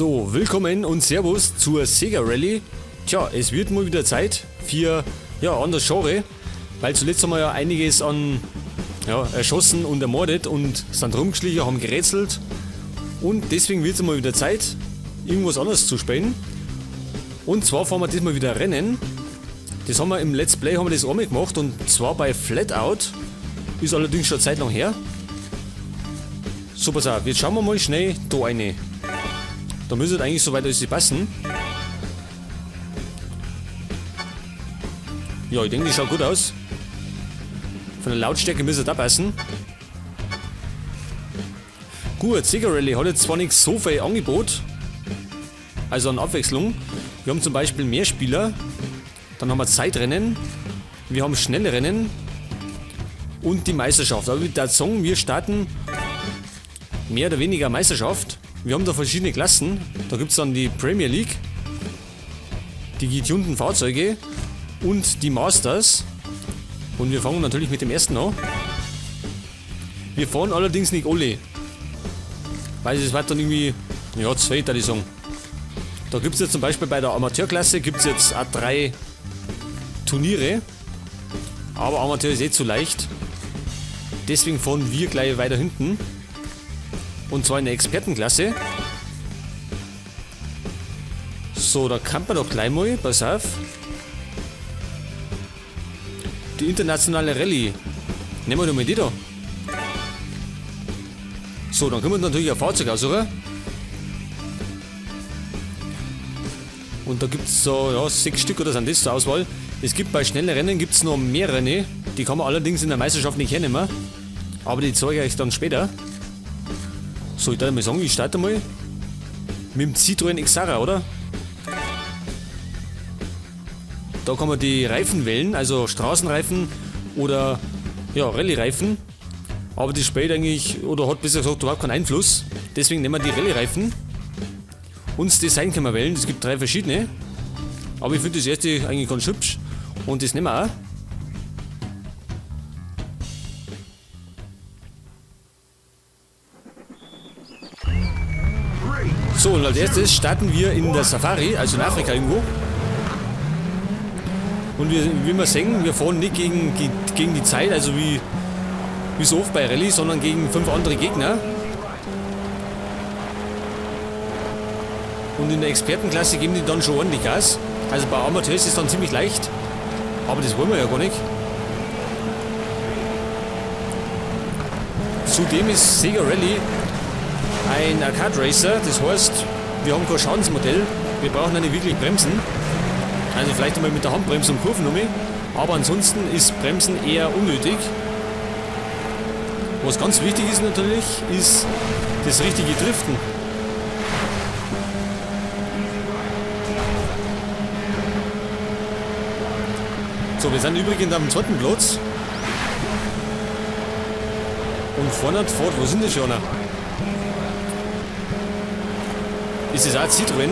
So, willkommen und Servus zur Sega Rally. Tja, es wird mal wieder Zeit für an das Genre, weil zuletzt haben wir ja einiges an erschossen und ermordet und sind rumgeschlichen, haben gerätselt und deswegen wird es mal wieder Zeit, irgendwas anderes zu spielen. Und zwar fahren wir diesmal wieder Rennen. Das haben wir im Let's Play einmal gemacht und zwar bei Flatout. Ist allerdings schon eine Zeit lang her. So, pass auf, jetzt schauen wir mal schnell da rein. Da müsste eigentlich soweit alles passen. Ja, ich denke, die schaut gut aus. Von der Lautstärke müsste da passen. Gut, Sega Rally hat jetzt zwar nicht so viel Angebot, also an Abwechslung. Wir haben zum Beispiel mehr Spieler, dann haben wir Zeitrennen, wir haben schnelle Rennen und die Meisterschaft. Aber ich würde sagen, wir starten mehr oder weniger Meisterschaft. Wir haben da verschiedene Klassen. Da gibt es dann die Premier League, die getunten Fahrzeuge und die Masters. Und wir fangen natürlich mit dem ersten an. Wir fahren allerdings nicht alle, weil es wird dann irgendwie, zu viel, würde ich sagen. Da gibt es jetzt zum Beispiel bei der Amateurklasse gibt es jetzt auch 3 Turniere. Aber Amateur ist eh zu leicht. Deswegen fahren wir gleich weiter hinten. Und zwar in der Expertenklasse. So, da kann man doch gleich mal, pass auf. Die internationale Rallye. Nehmen wir doch mal die da. So, dann können wir natürlich ein Fahrzeug aussuchen. Und da gibt es so 6 Stück oder sind das zur Auswahl. Es gibt bei schnellen Rennen gibt's noch mehrere. Die kann man allerdings in der Meisterschaft nicht hernehmen. Aber die zeige ich euch dann später. So, ich würde mal sagen, ich starte mal mit dem Citroën Xara, oder? Da kann man die Reifen wählen, also Straßenreifen oder Rallye-Reifen. Aber das spielt eigentlich, oder hat besser gesagt, überhaupt keinen Einfluss. Deswegen nehmen wir die Rallye-Reifen. Und das Design können wir wählen, es gibt 3 verschiedene. Aber ich finde das erste eigentlich ganz hübsch. Und das nehmen wir auch. So, und als erstes starten wir in der Safari, also in Afrika irgendwo. Und wie wir sehen, wir fahren nicht gegen die Zeit, also wie so oft bei Rallye, sondern gegen 5 andere Gegner. Und in der Expertenklasse geben die dann schon ordentlich Gas. Also bei Amateur ist es dann ziemlich leicht, aber das wollen wir ja gar nicht. Zudem ist Sega Rally ein Arcade Racer, das heißt, wir haben kein Schadensmodell, wir brauchen nicht wirklich Bremsen. Also vielleicht einmal mit der Handbremse und Kurven aber ansonsten ist Bremsen eher unnötig. Was ganz wichtig ist natürlich, ist das richtige Driften. So, wir sind übrigens am 2. Platz. Und vorne fährt, wo sind die schon? Ist das auch Citroën?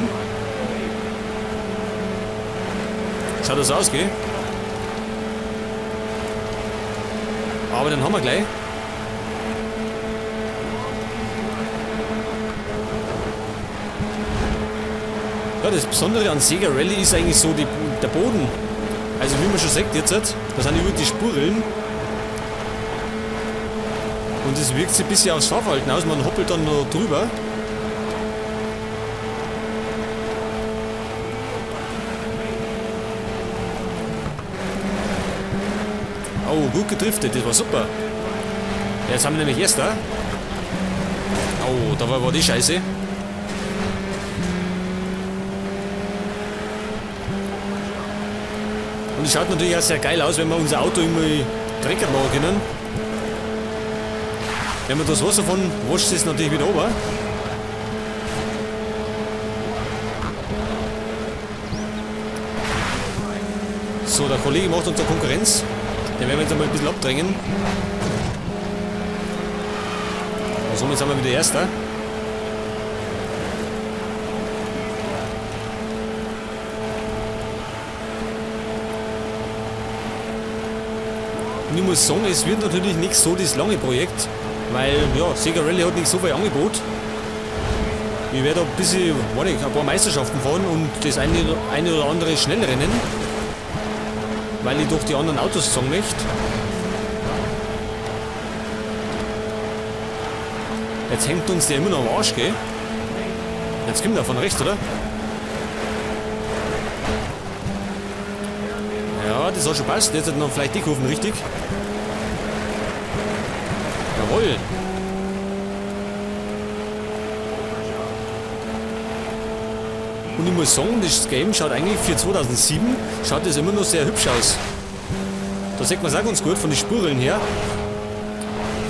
Schaut das aus, gell? Aber dann haben wir gleich. Ja, das Besondere an Sega Rally ist eigentlich so der Boden. Also wie man schon sagt jetzt, da sind über die Spuren. Und das wirkt sich ein bisschen aufs Fahrverhalten aus, man hoppelt dann noch drüber. Oh, gut gedriftet, das war super. Jetzt haben wir nämlich Erster. Oh, da war die Scheiße. Und es schaut natürlich auch sehr geil aus, wenn wir unser Auto irgendwie dreckig machen können. Wenn wir das Wasser von wascht es natürlich wieder runter. So, der Kollege macht uns da Konkurrenz. Den werden wir jetzt einmal ein bisschen abdrängen. Und somit sind wir wieder Erster. Und ich muss sagen, es wird natürlich nicht so das lange Projekt, weil Sega Rally hat nicht so viel Angebot. Ich werde ein paar Meisterschaften fahren und das eine oder andere Schnellrennen, weil ich durch die anderen Autos sagen möchte. Jetzt hängt uns der immer noch am Arsch, gell? Jetzt kommt er von rechts, oder? Ja, das hat schon passt. Jetzt hat noch vielleicht die Kurven richtig. Jawohl. Und ich muss sagen, das Game schaut eigentlich für 2007 schaut das immer noch sehr hübsch aus. Da sieht man es auch ganz gut von den Spuren her.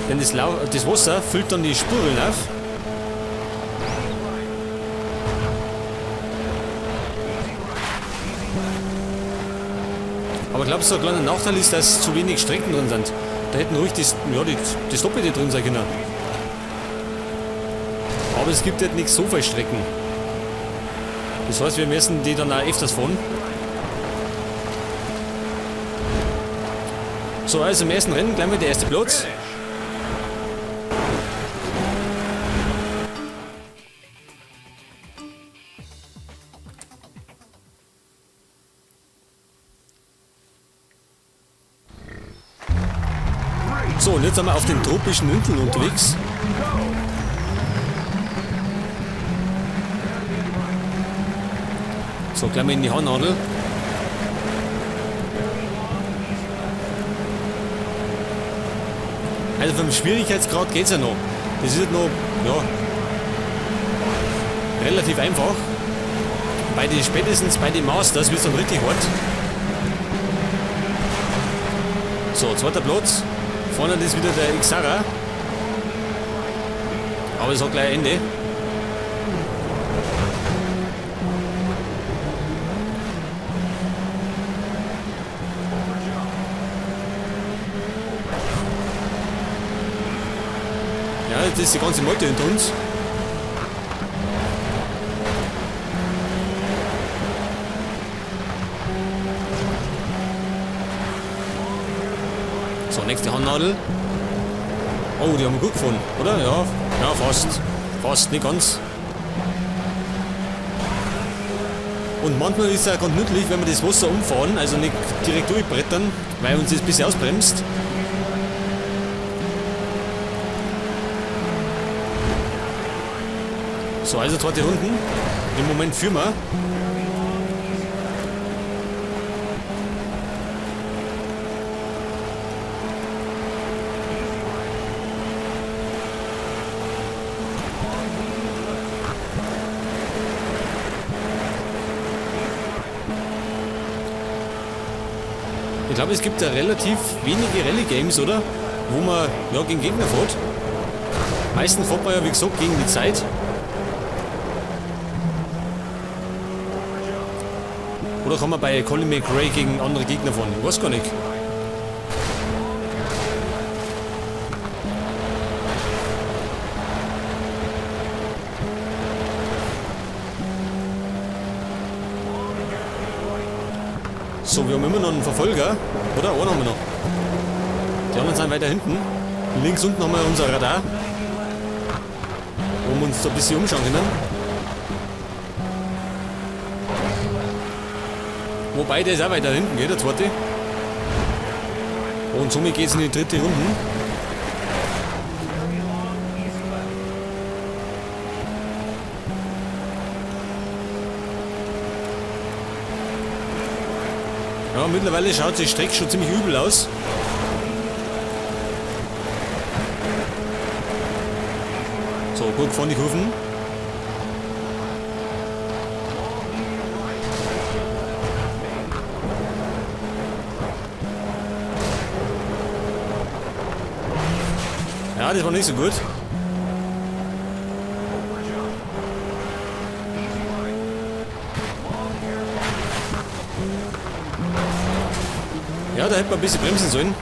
Denn das Wasser füllt dann die Spuren auf. Aber ich glaube, so ein kleiner Nachteil ist, dass zu wenig Strecken drin sind. Da hätten ruhig das Doppelte drin sein können. Aber es gibt halt nicht so viele Strecken. Das heißt, wir müssen die dann auch öfters fahren. So, also im ersten Rennen gleich mal der erste Platz. So, und jetzt sind wir auf den tropischen Inseln unterwegs. So, gleich mal in die Haarnadel. Also vom Schwierigkeitsgrad geht es ja noch. Das ist noch, ja, relativ einfach. Spätestens bei den Masters wird es dann richtig hart. So, zweiter Platz. Vorne ist wieder der Xara. Aber es hat gleich ein Ende. Ja, das ist die ganze Motte hinter uns. So, nächste Handnadel. Oh, die haben wir gut gefunden, oder? Ja, ja, fast. Fast, nicht ganz. Und manchmal ist es auch ganz nützlich, wenn wir das Wasser umfahren, also nicht direkt durchbrettern, weil uns das ein bisschen ausbremst. So, also zweite Runden. Im Moment führen wir. Ich glaube, es gibt ja relativ wenige Rallye-Games, oder? Wo man ja, gegen Gegner fährt. Meistens fährt man ja, wie gesagt, gegen die Zeit. Oder kann man bei Colin McRae gegen andere Gegner fahren? Ich weiß gar nicht. So, wir haben immer noch einen Verfolger. Oder? Einen haben wir noch. Die anderen sind weiter hinten. Links unten haben wir unser Radar. Wo wir uns da ein bisschen umschauen können. Wobei, der ist auch weiter hinten, geht der zweite. Und somit geht es in die dritte Runde. Ja, mittlerweile schaut die Strecke schon ziemlich übel aus. So, gut gefahren die Kurven. Ja, das war nicht so gut. Ja, da hätte man ein bisschen bremsen sollen.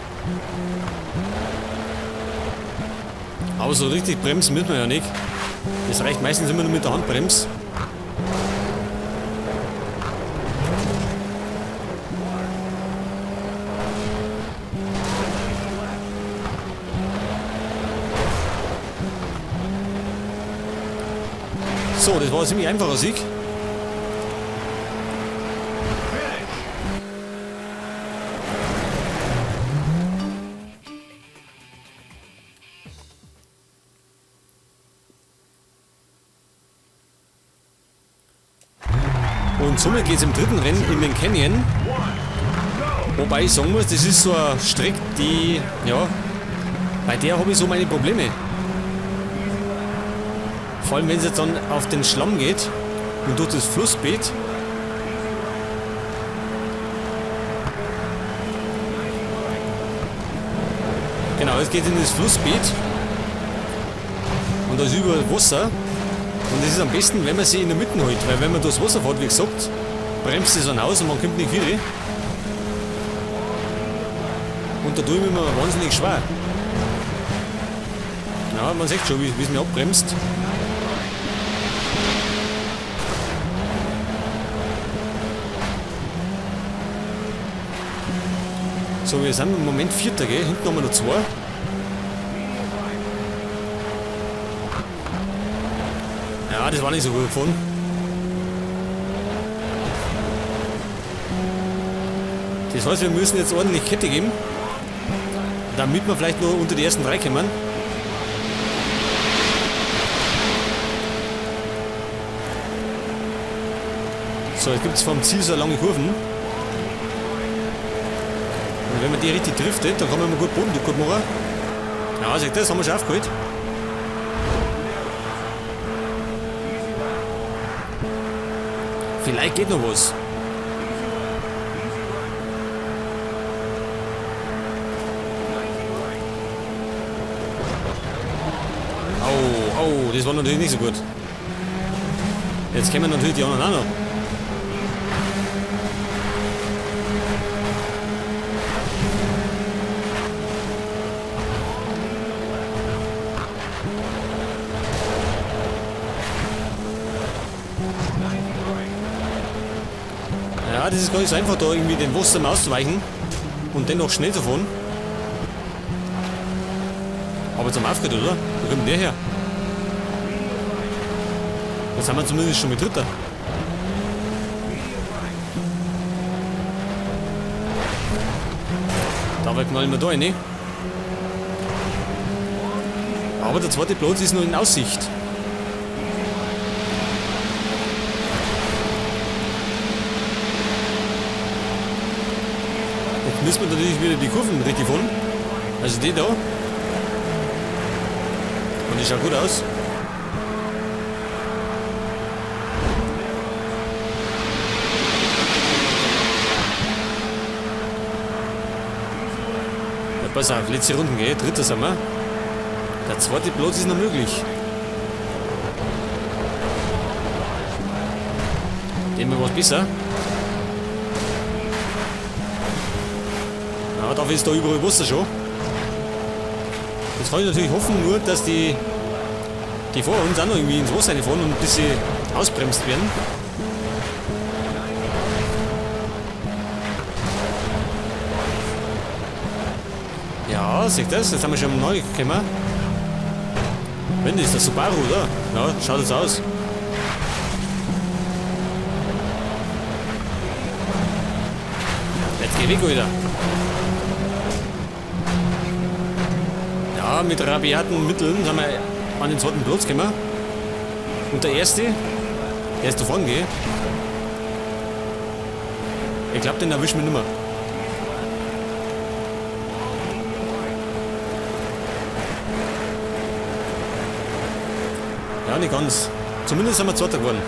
Aber so richtig bremsen müssen wir ja nicht. Das reicht meistens immer nur mit der Handbremse. So, das war ein ziemlich einfacher Sieg. Und somit geht es im dritten Rennen in den Canyon. Wobei ich sagen muss, das ist so eine Strecke, die, ja, bei der habe ich so meine Probleme. Vor allem wenn es jetzt dann auf den Schlamm geht und durch das Flussbeet. Genau, es geht in das Flussbeet und da ist überall Wasser. Und es ist am besten, wenn man sie in der Mitte hält, weil wenn man durchs Wasser fährt, wie gesagt, bremst es dann aus und man kommt nicht wieder. Und da tue ich mir immer wahnsinnig schwer. Ja, man sieht schon, wie es mir abbremst. So, wir sind im Moment Vierter, gell? Hinten haben wir noch 2. Ja, das war nicht so gut gefahren. Das heißt, wir müssen jetzt ordentlich Kette geben, damit wir vielleicht nur unter die ersten 3 kommen. So, jetzt gibt es vom Ziel so lange Kurven. Und wenn man die richtig driftet, dann kann man immer gut Boden gut machen. Ja, seht ihr, das haben wir schon aufgeholt. Vielleicht geht noch was. Oh, das war natürlich nicht so gut. Jetzt kommen natürlich die anderen auch noch. Ja, das ist gar nicht so einfach, da irgendwie den Wasser auszuweichen und dennoch schnell zu fahren. Aber zum Auftritt, oder? Wo kommt der her? Jetzt sind wir zumindest schon mit Dritter. Da knallen wir da rein. Aber der zweite Platz ist noch in Aussicht. Jetzt müssen wir natürlich wieder die Kurven richtig fahren. Also die da. Und die schaut gut aus. Ja, pass auf, letzte Runden, gell? Dritter sind wir. Der zweite Platz ist noch möglich. Dem wir was besser. Ja, dafür ist da überall Wasser schon. Jetzt kann ich natürlich hoffen, nur dass die vor uns auch noch irgendwie ins Wasser reinfahren und ein bisschen ausbremst werden. Ja, seht ihr das? Jetzt haben wir schon am Neu gekommen. Wenn das ist der Subaru, oder? Ja, schaut jetzt aus. Jetzt geh weg wieder. Ja, mit rabiaten Mitteln sind wir an den zweiten Platz gekommen. Und der erste, der ist davon gehe. Ich glaube, den erwischen wir nicht mehr. Ja, nicht ganz. Zumindest sind wir Zweiter geworden.